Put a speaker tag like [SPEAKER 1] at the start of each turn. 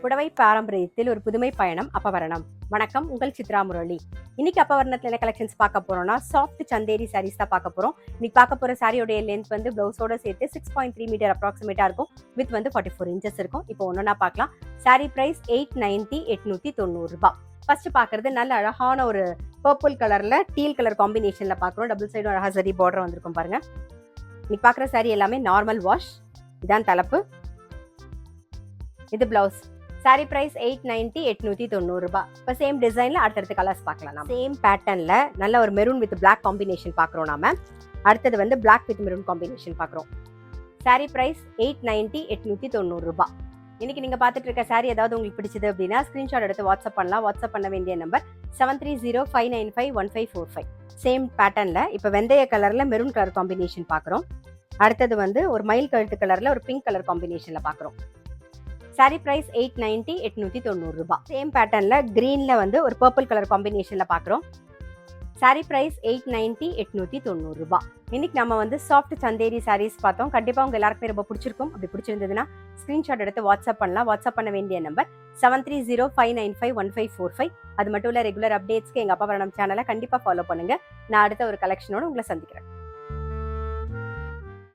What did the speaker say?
[SPEAKER 1] புடவை பாரம்பரியத்தில் ஒரு புதுமை பயணம் அப்பவரணம். வணக்கம், உங்கள் சித்ரா முரளி. இன்னைக்கு அப்பவரணத்துல என்ன கலெக்ஷன்ஸ் பார்க்க போறோம்னா, சாஃப்ட் சந்தேரி சாரீஸ் தான் பார்க்க போறோம். இன்னைக்கு பார்க்க போற சாரியோட லென்த் வந்து பிளவுஸோட சேர்த்து 6.3 மீட்டர் அப்ராக்சிமேட்டா இருக்கும். வித் வந்து 44 இன்ச்சஸ் இருக்கும். இப்போ ஒன்னொன்னா பார்க்கலாம். சாரி பிரைஸ் 890 890 ரூபாய். ஃபர்ஸ்ட் பாக்குறது நல்ல அழகான ஒரு பர்பிள் கலர்ல டீல் கலர் காம்பினேஷன்ல பாக்குறோம். டபுள் சைடும் அழகா சரி பார்டர் வந்திருக்கும் பாருங்க. இன்னைக்கு பாக்குற சாரி எல்லாமே நார்மல் வாஷ். இதான் தலைப்பு, இது பிளவுஸ். சாரி பிரைஸ் 890 890 ரூபாய். இப்போ சேம் டிசைன்ல அடுத்தடுத்த கலர்ஸ் பார்க்கலாம். சேம் பேட்டர்ன்ல நல்ல ஒரு மெரூன் வித் பிளாக் காம்பினேஷன் பார்க்குறோம் நாம. அடுத்தது வந்து பிளாக் வித் மெரூன் காம்பினேஷன் பார்க்குறோம். சாரி பிரைஸ் 890 890 ரூபாய். இன்னைக்கு நீங்க பார்த்துட்டு இருக்க சாரி ஏதாவது உங்களுக்கு பிடிச்சது அப்படின்னா ஸ்கிரீன்ஷாட் எடுத்து வாட்ஸ்அப் பண்ணலாம். வாட்ஸ்அப் பண்ண வேண்டிய நம்பர் 7305951545. சேம் பேட்டர்ன்ல இப்போ வெந்தய கலர்ல மெரூன் கலர் காம்பினேஷன் பார்க்குறோம். அடுத்தது வந்து ஒரு மயில் கழுத்து கலர்ல ஒரு பிங்க் கலர் காம்பினேஷன்ல பார்க்குறோம். சாரி பிரைஸ் 890 890 ரூபாய். சேம் பேட்டர்ன்ல கிரீன்ல வந்து ஒரு பர்பிள் கலர் காம்பினேஷன்ல பாக்குறோம். சாரி பிரைஸ் 890 890 ரூபாய். இன்னைக்கு நம்ம வந்து சாஃப்ட் சந்தேரி சாரீஸ் பார்த்தோம். கண்டிப்பா உங்க எல்லாருக்குமே ரொம்ப பிடிச்சிருக்கும். அப்படி பிடிச்சிருந்ததுன்னா ஸ்கிரீன்ஷாட் எடுத்து வாட்ஸ்அப் பண்ணலாம். வாட்ஸ்அப் பண்ண வேண்டிய நம்பர் 7305951545. அது மட்டும் இல்ல, ரெகுலர் அப்டேட்ஸ்க்கு எங்க அப்பவரணம் சேனலை கண்டிப்பா ஃபாலோ பண்ணுங்க. நான் அடுத்த ஒரு கலெக்ஷனோட உங்களை சந்திக்கிறேன்.